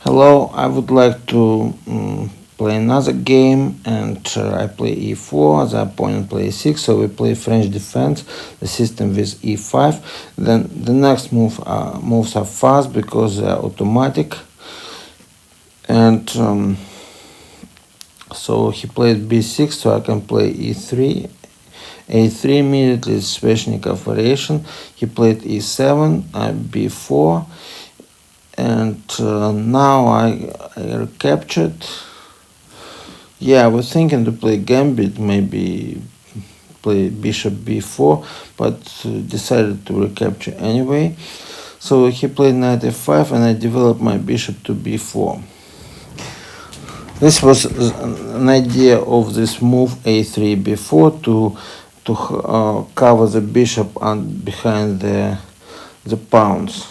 Hello, I would like to play another game, and I play e4, the opponent plays e6, so we play French defense, the system with e5. Then the next moves are fast because they are automatic, and so he played b6, so I can play e3. a3 immediately is Sveshnikov variation. He played e7, b4, and now I captured. Yeah, I was thinking to play gambit, maybe play bishop b4, but decided to recapture anyway. So he played knight f5 and I developed my bishop to b4. This was an idea of this move a3 b4 to cover the bishop and behind the pawns.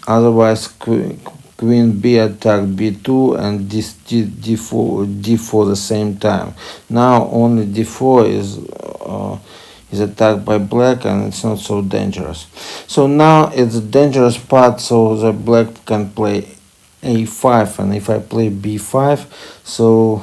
Otherwise, queen b attack b2 and d4 the same time. Now only d4 is attacked by black and it's not so dangerous. So now it's a dangerous part, so the black can play a5, and if I play b5, so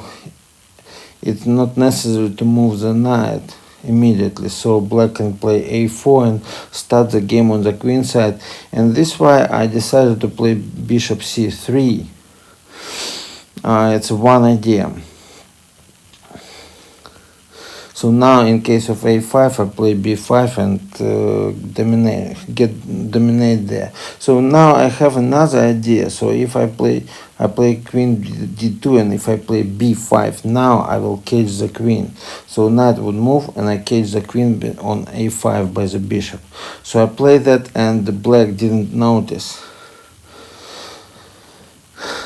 it's not necessary to move the knight immediately, so black can play a4 and start the game on the queen side, and this is why I decided to play bishop c3. It's one idea. So now in case of a5 I play b5 and dominate there. So now I have another idea. So if I play queen d2, and if I play b5, now I will cage the queen. So knight would move and I cage the queen on a5 by the bishop. So I played that and the black didn't notice.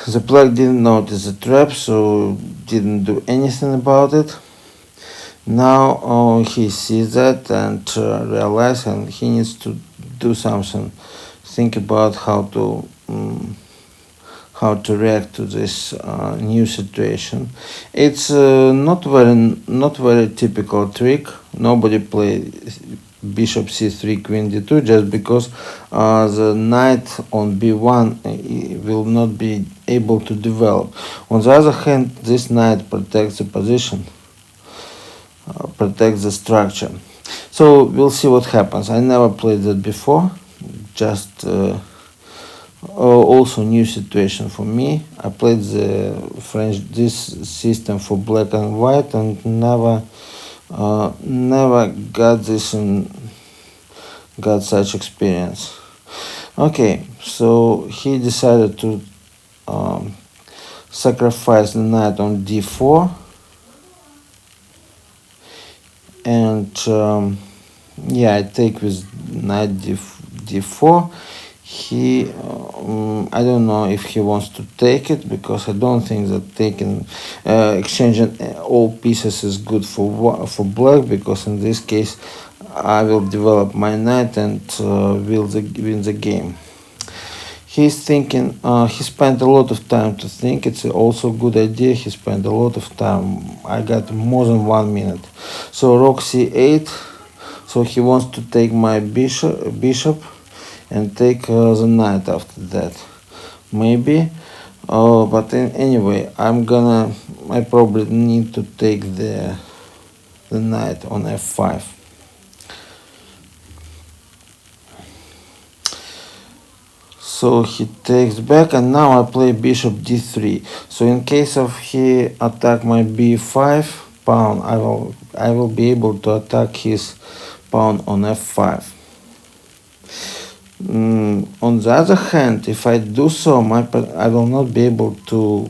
The black didn't notice the trap, so didn't do anything about it. Now he sees that and realizes, and he needs to do something. Think about how to react to this new situation. It's not very typical trick. Nobody plays bishop c3 queen d2 just because the knight on b1 will not be able to develop. On the other hand, this knight protects the position. Protects the structure. So we'll see what happens. I never played that before, just also new situation for me. I played this system for black and white and never got such experience. Okay, so he decided to sacrifice the knight on d4. And yeah, I take with knight d4. He I don't know if he wants to take it, because I don't think that taking exchanging all pieces is good for black, because in this case I will develop my knight and win the game. He's thinking, he spent a lot of time to think. It's also a good idea. He spent a lot of time. I got more than 1 minute. So rook c8. So he wants to take my bishop and take the knight after that. Maybe. But anyway, I probably need to take the knight on f5. So he takes back, and now I play bishop d3. So in case of he attack my b5 pawn, I will be able to attack his pawn on f5. On the other hand, if I do so, I will not be able to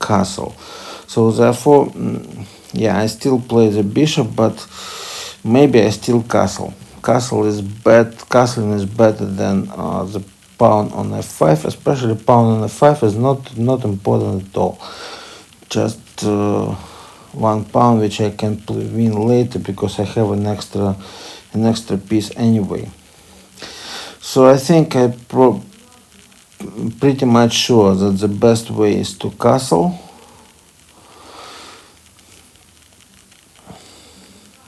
castle. So therefore, yeah, I still play the bishop, but maybe I still castle. Castling is better than the pawn on f5, especially pawn on f5 is not important at all. Just one pawn which I can win later because I have an extra piece anyway. So I think I'm pretty much sure that the best way is to castle.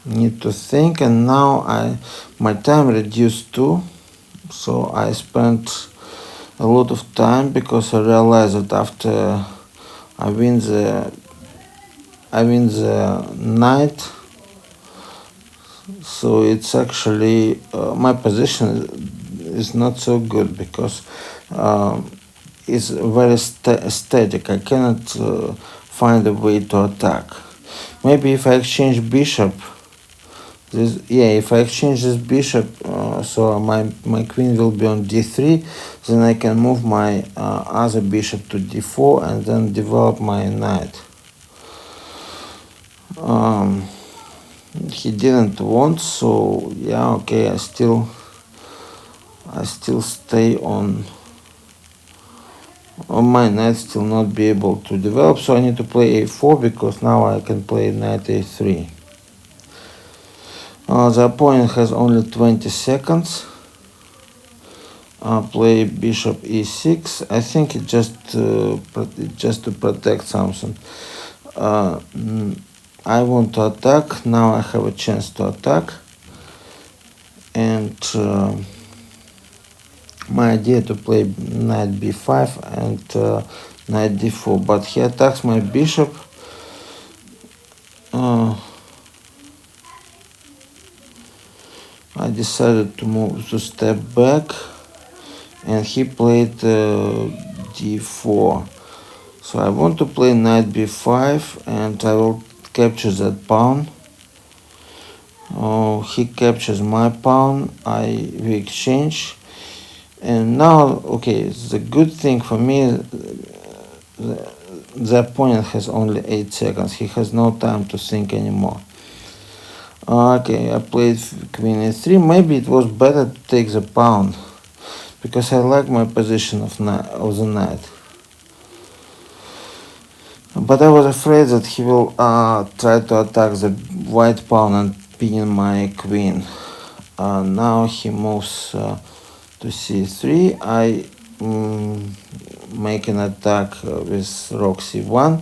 Need to think, and now my time reduced too. So I spent a lot of time, because I realized that after I win the knight, so it's actually my position is not so good, because it's very static. I cannot find a way to attack. Maybe if I exchange bishop, if I exchange this bishop, so my queen will be on d3, then I can move my other bishop to d4 and then develop my knight. He didn't want, so yeah, okay, I still stay on my knight, still not be able to develop, so I need to play a4, because now I can play knight a3. The opponent has only 20 seconds. Play bishop e6. I think it just to protect something. I want to attack. Now I have a chance to attack, and my idea to play knight b5 and knight d4, but he attacks my bishop. I decided to step back, and he played d4. So I want to play knight b5, and I will capture that pawn. He captures my pawn. We exchange, and now, okay, the good thing for me, the opponent has only 8 seconds. He has no time to think anymore. Okay, I played queen e3. Maybe it was better to take the pawn, because I like my position of the knight. But I was afraid that he will try to attack the white pawn and pin my queen. Now he moves to c3. I make an attack with rook c1.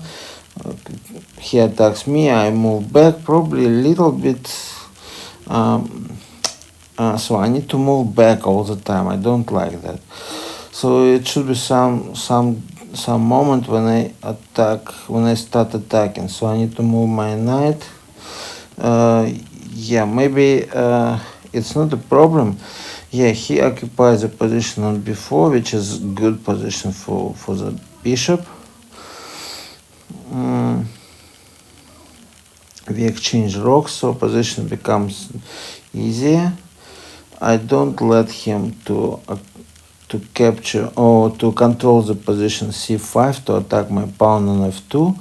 He attacks me. I move back, probably a little bit. So I need to move back all the time. I don't like that. So it should be some moment when I start attacking. So I need to move my knight. Yeah, maybe it's not a problem. Yeah, he occupies a position on b4, which is good position for the bishop. We exchange rocks, so position becomes easier. I don't let him to capture or to control the position c5 to attack my pawn on f2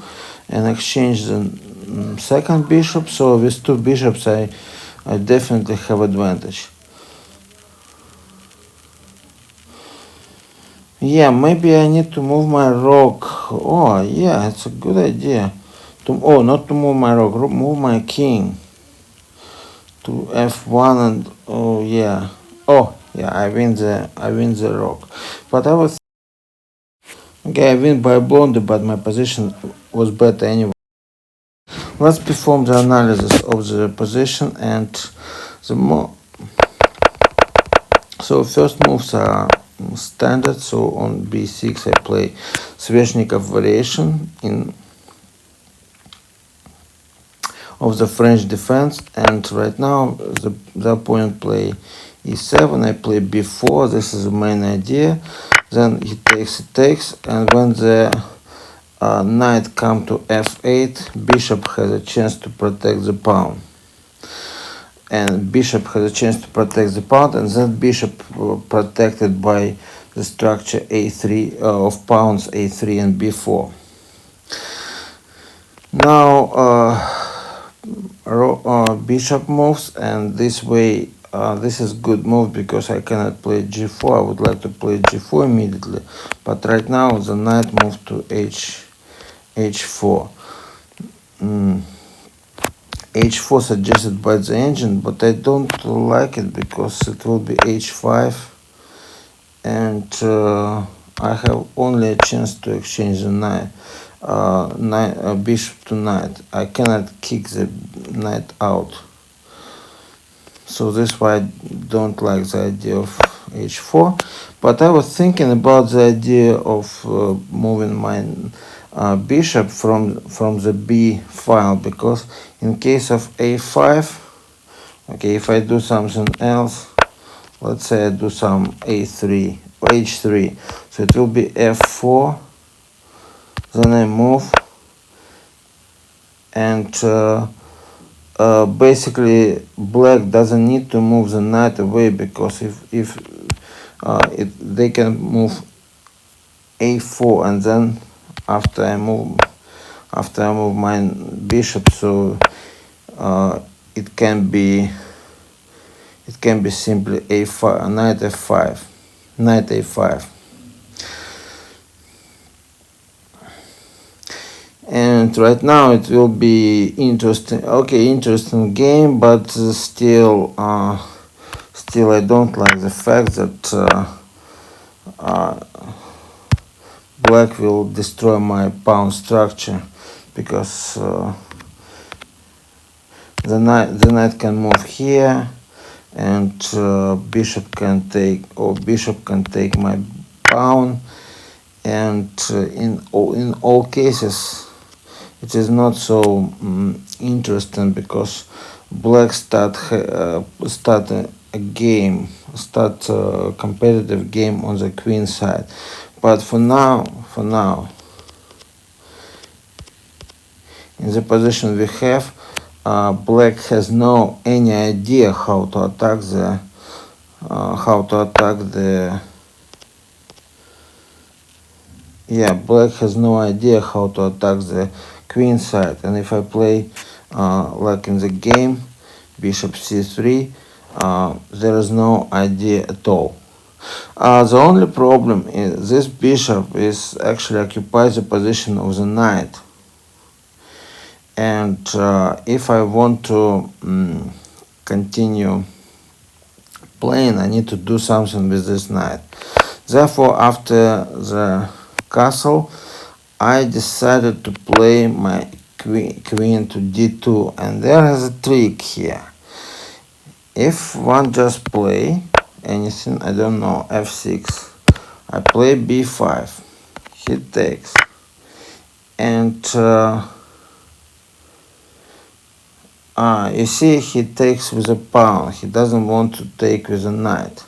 and exchange the second bishop. So with two bishops I definitely have advantage. Yeah, maybe I need to move my rook. Oh yeah, it's a good idea. Not to move my rook, move my king to f1, and I win the rook. But I was okay, I win by blunder, but my position was better anyway. Let's perform the analysis of the position and the So first moves are standard. So on b6 I play Sveshnikov variation of the French defense, and right now the opponent play e7. I play b4. This is the main idea. Then he takes, and when the knight come to f8, bishop has a chance to protect the pawn. And bishop has a chance to protect the pawn, and that bishop protected by the structure a3 of pawns a3 and b4. Now bishop moves, and this way this is good move because I cannot play g4. I would like to play g4 immediately, but right now the knight moved to h4. h4 suggested by the engine, but I don't like it because it will be h5, and I have only a chance to exchange the knight. Bishop to knight. I cannot kick the knight out. So this is why I don't like the idea of h4. But I was thinking about the idea of moving my bishop from the b file, because in case of a5, okay, if I do something else, let's say I do some a3 or h3, so it will be f4, then I move, and basically black doesn't need to move the knight away, because if they can move a4, and then after I move my bishop, so it can be simply a5, knight f5, knight a5. And right now it will be interesting. Okay, interesting game, but still I don't like the fact that black will destroy my pawn structure, because the knight can move here, and bishop can take my pawn, and in all cases it is not so interesting, because black start a competitive game on the queen side. But for now, in the position we have, black has no any idea how to attack the black has no idea how to attack the queen side. And if I play like in the game, bishop c3, there is no idea at all. The only problem is this bishop is actually occupies the position of the knight, and if I want to continue playing, I need to do something with this knight. Therefore, after the castle, I decided to play my queen to d2, and there is a trick here. If one just play anything, I don't know, f6, I play b5, he takes, and you see, he takes with a pawn. He doesn't want to take with a knight.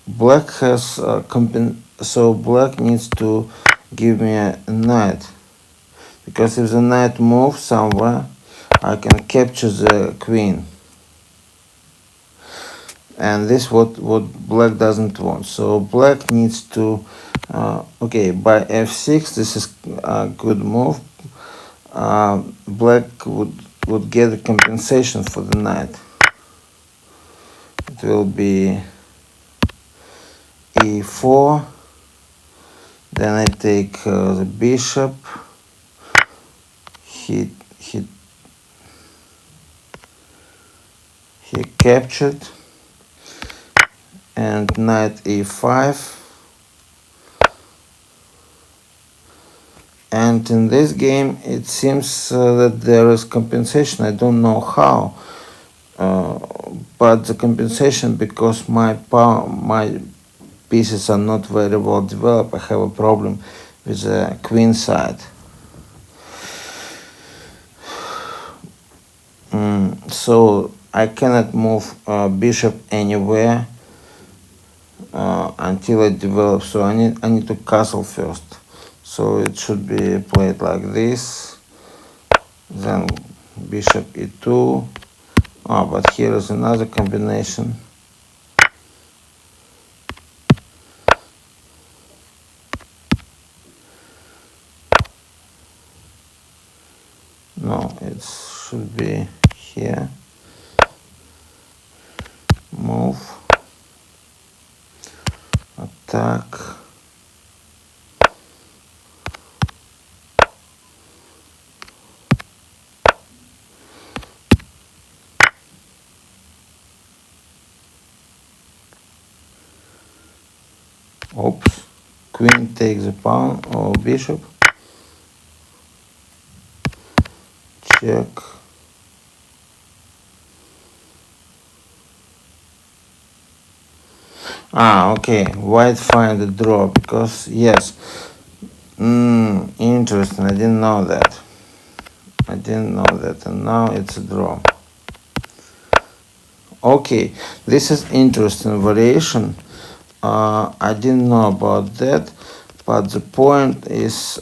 Black has so black needs to give me a knight, because if the knight moves somewhere, I can capture the queen, and this what black doesn't want. So black needs to okay, by f6, this is a good move. Black would get a compensation for the knight. It will be e4, then I take the bishop, he captured, and knight e5, and in this game it seems that there is compensation. I don't know how, but the compensation, because my pieces are not very well developed. I have a problem with the queen side. So I cannot move bishop anywhere until it develops. So I need to castle first. So it should be played like this. Then bishop e2. But here is another combination. No, it should be here. Move. Attack. Oops. Queen takes the pawn or bishop. Check. Okay, white find the draw, because yes, interesting, I didn't know that. And now it's a draw. Okay, this is interesting variation. I didn't know about that, but the point is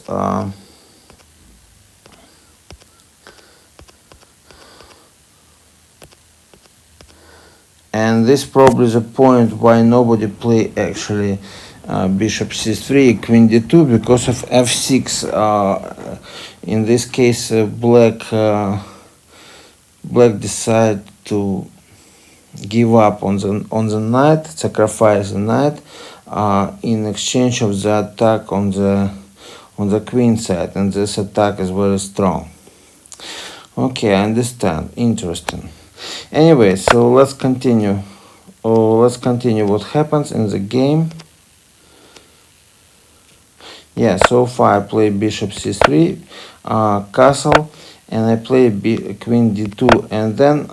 and this probably the point why nobody play actually bishop c3, queen d2, because of f6. In this case, black decide to give up on the knight, sacrifice the knight in exchange of the attack on the queen side, and this attack is very strong. Okay, I understand. Interesting. Anyway, so let's continue. Let's continue what happens in the game. Yeah, so far I play bishop c3, castle, and I play queen d2, and then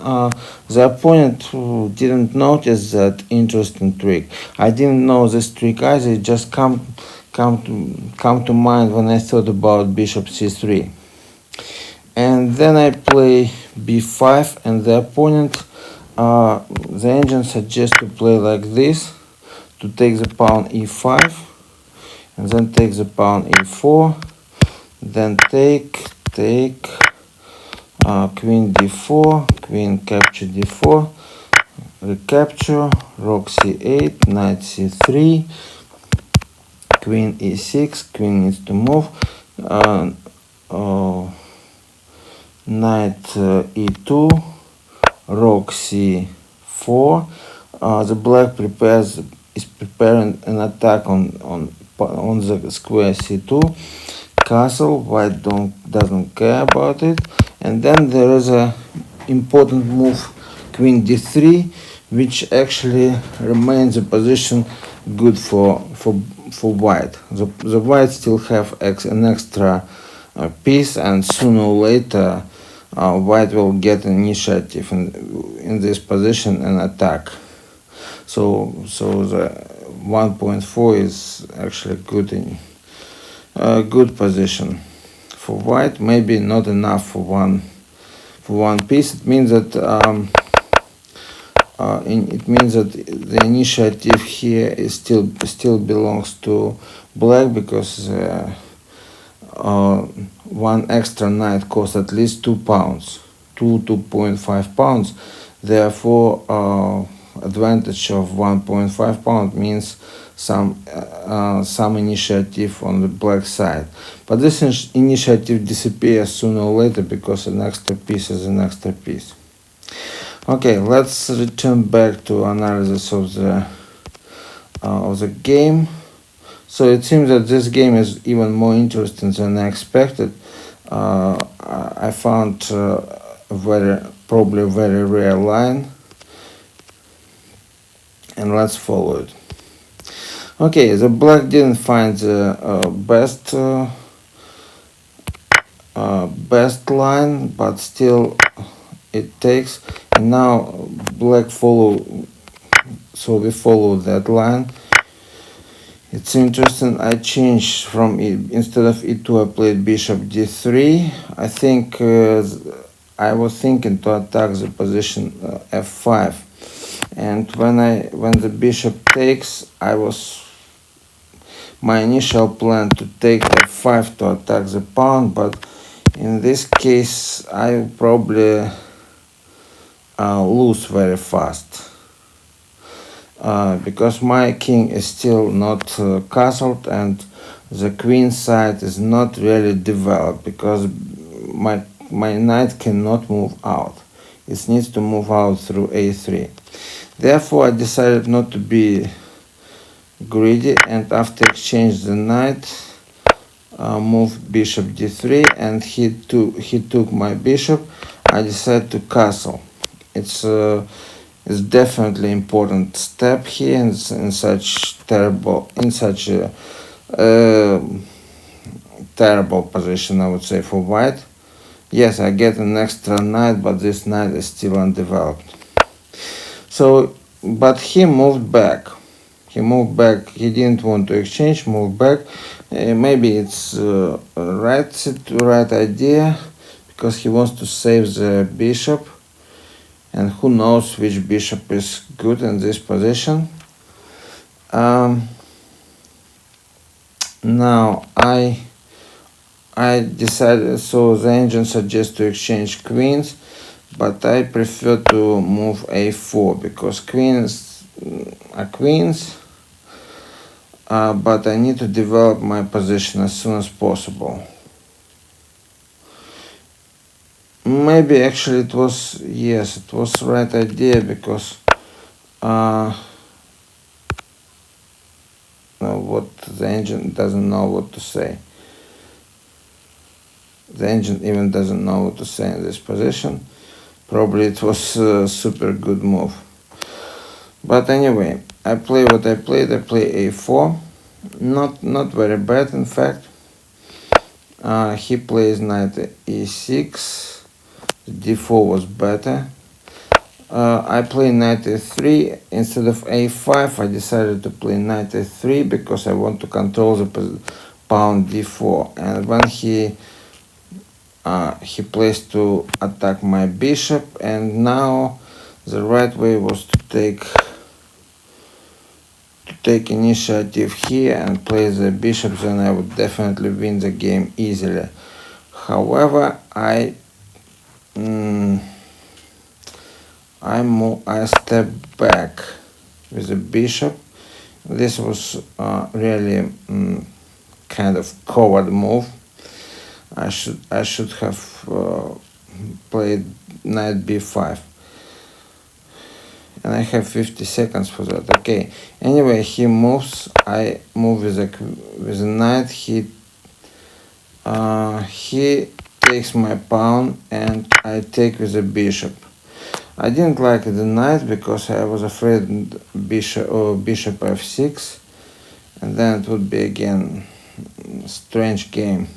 the opponent didn't notice that interesting trick. I didn't know this trick either. It just come to mind when I thought about bishop c3. And then I play b5, and the opponent, the engine suggests to play like this, to take the pawn e5, and then take the pawn e4, then take queen d4, queen capture d4, recapture, rook c8, knight c3, queen e6, queen needs to move, knight e2, rook c4. The black is preparing an attack on the square c2. Castle, white doesn't care about it, and then there is a important move, queen d3, which actually remains a position good for white. The white still have an extra piece, and sooner or later white will get an initiative in this position and attack. So the 1.4 is actually good position for white. Maybe not enough for one piece. It means that the initiative here is still belongs to black, because one extra knight costs at least 2 pounds, 2.5 pounds. Therefore, advantage of 1.5 pound means some initiative on the black side. But this initiative disappears sooner or later, because an extra piece is an extra piece. Okay, let's return back to analysis of the game. So it seems that this game is even more interesting than I expected. I found probably a very rare line, and let's follow it. Okay, the black didn't find the best line, but still it takes, and now black follow, so we follow that line. It's interesting. I changed from instead of e2 I played bishop d3. I think I was thinking to attack the position f5, and when the bishop takes, my initial plan to take f5 to attack the pawn, but in this case I probably lose very fast. Because my king is still not castled, and the queen side is not really developed, because my knight cannot move out. It needs to move out through a3. Therefore, I decided not to be greedy, and after exchange the knight, moved bishop d3, and he took my bishop. I decided to castle. It's definitely important step here in such terrible position, I would say, for white. Yes, I get an extra knight, but this knight is still undeveloped. So, but he moved back. He moved back. He didn't want to exchange. Moved back. Maybe it's right idea, because he wants to save the bishop, and who knows which bishop is good in this position. Now I decided, so the engine suggests to exchange queens, but I prefer to move a4 because queens are queens, but I need to develop my position as soon as possible. Maybe actually it was, yes, it was the right idea, because what the engine doesn't know what to say. The engine even doesn't know what to say in this position. Probably it was a super good move. But anyway, I play what I played. I play a4. Not very bad, in fact. He plays knight e6. d4 was better. I play knight a3 instead of a5. I decided to play knight a3 because I want to control the pawn d4. And when he plays to attack my bishop, and now the right way was to take initiative here and play the bishop. Then I would definitely win the game easily. However, I step back with the bishop. This was really kind of coward move. I should have played knight b5, and I have 50 seconds for that. Okay. Anyway, he moves. I move with a knight. He takes my pawn, and I take with a bishop. I didn't like the knight because I was afraid bishop f6, and then it would be again a strange game.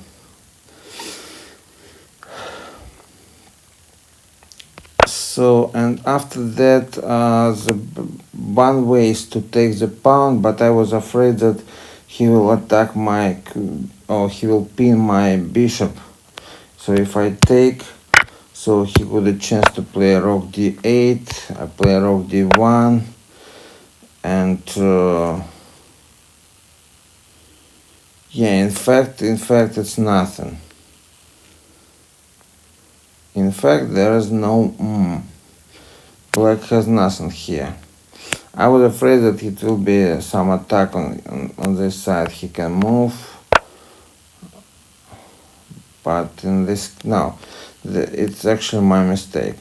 So, and after that, the one way is to take the pawn, but I was afraid that he will attack he will pin my bishop. So if I take, so he got a chance to play rook d8, I play rook d1, and yeah, in fact it's nothing. In fact, there is no black has nothing here. I was afraid that it will be some attack on this side. He can move, but in this, no, it's actually my mistake.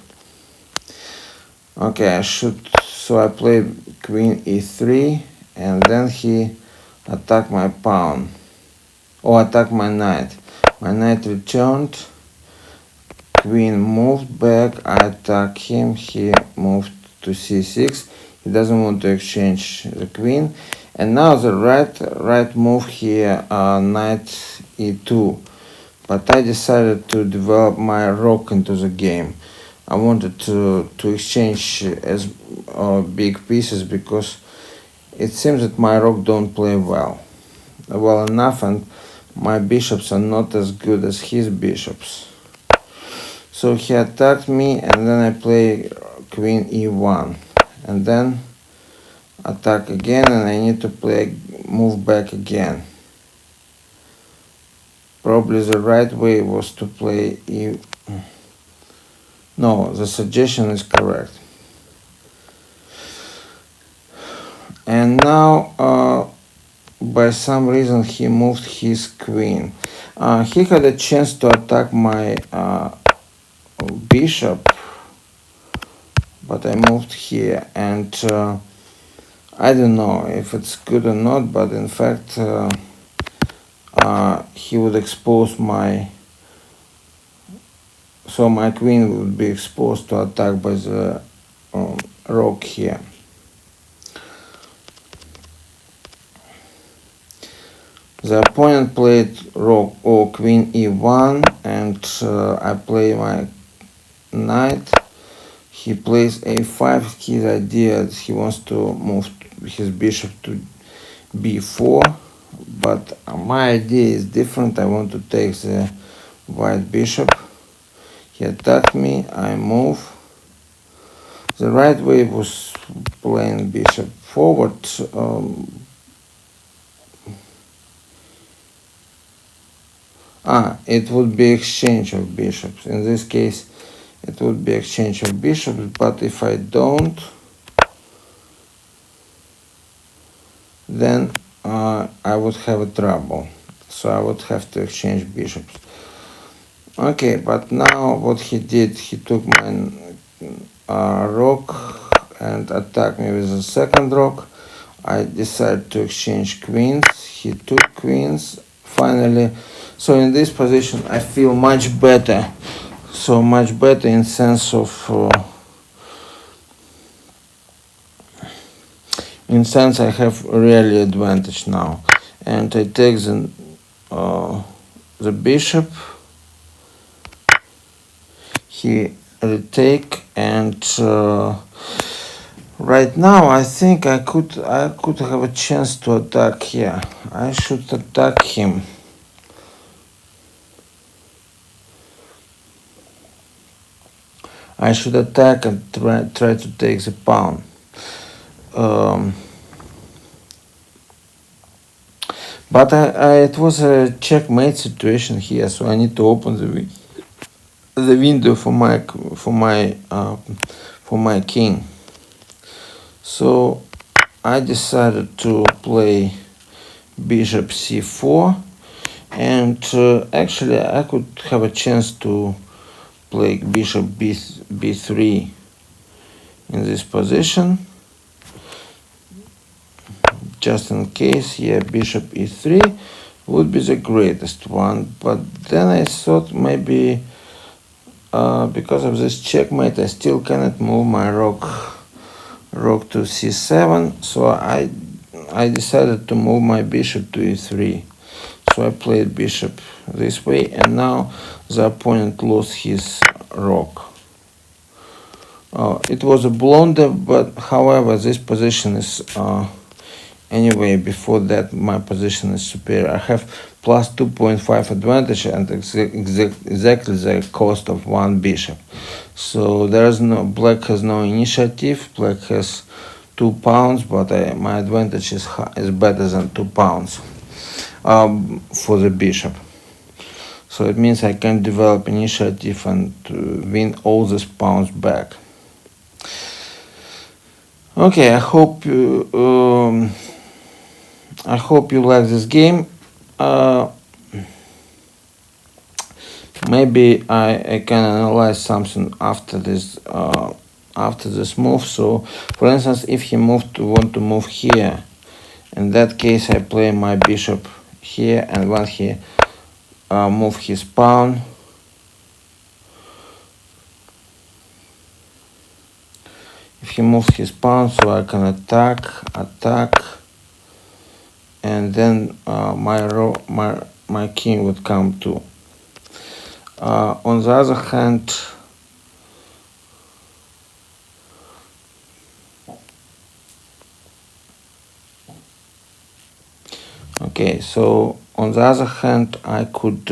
Okay, so I played queen e3, and then he attacked my pawn, or attacked my knight. My knight returned, queen moved back, I attack him, he moved to c6. He doesn't want to exchange the queen, and now the right move here, knight e2. But I decided to develop my rook into the game. I wanted to exchange as big pieces, because it seems that my rook don't play well enough, and my bishops are not as good as his bishops. So he attacked me, and then I play queen e1, and then attack again, and I need to move back again. Probably the right way was to play no, the suggestion is correct. And now, by some reason, he moved his queen. He had a chance to attack my bishop, but I moved here, and I don't know if it's good or not, but in fact he would expose my queen would be exposed to attack by the rook here. The opponent played rook or queen e1, and I play my knight. He plays a5. His idea is he wants to move his bishop to b4, but my idea is different. I want to take the white bishop. He attacked me, I move. The right way was playing bishop forward. It would be exchange of bishops. In this case, it would be exchange of bishops, but if I don't, then I would have a trouble. So I would have to exchange bishops. Okay, but now what he did, he took my rook and attacked me with the second rook. I decided to exchange queens. He took queens. Finally, so in this position I feel much better. So much better in sense of I have really advantage now, and I take the bishop. He retake, and right now I think I could have a chance to attack here. I should attack him. I should attack and try to take the pawn. But it was a checkmate situation here, so I need to open the window for my king. So I decided to play bishop c4, and actually I could have a chance to play bishop b3 in this position, just in case. Here bishop e3 would be the greatest one, but then I thought maybe because of this checkmate I still cannot move my rook to c7, so I decided to move my bishop to e3. So I played bishop this way, and now the opponent lost his rook. It was a blunder, but however this position is anyway, before that my position is superior. I have plus 2.5 advantage, and exactly the cost of one bishop. So black has no initiative. Black has 2 pawns, but my advantage is better than 2 pawns for the bishop. So it means I can develop initiative and win all these pawns back. Okay, I hope you like this game. Maybe I can analyze something after this move. So, for instance, if he want to move here, in that case I play my bishop here, and when he move his pawn, if he moves his pawn, so I can attack, and then my king would come too. On the other hand, okay, so on the other hand I could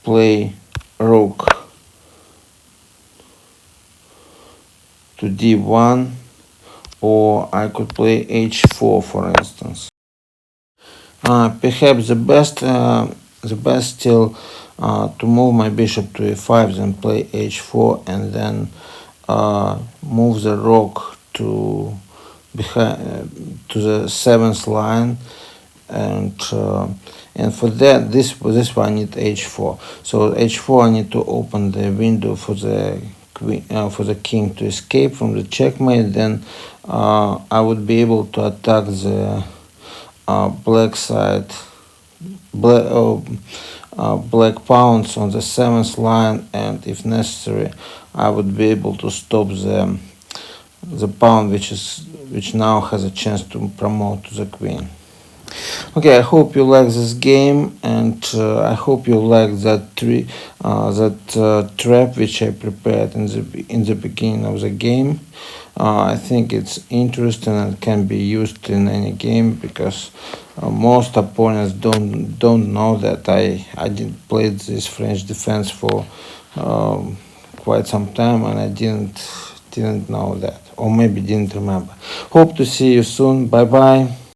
play rook to d1, or I could play h4, for instance. Perhaps the best still to move my bishop to e5, then play h4, and then move the rook to the 7th line, and for that this one I need h4. So h4 I need to open the window for the king to escape from the checkmate. Then I would be able to attack the black side, black pawns on the 7th line, and if necessary I would be able to stop the pawn which now has a chance to promote to the queen. Okay, I hope you like this game, and I hope you like that trap which I prepared in the beginning of the game. I think it's interesting and can be used in any game because most opponents don't know that I did play this French defense for um, quite some time, and I didn't know that, or maybe didn't remember. Hope to see you soon. Bye bye.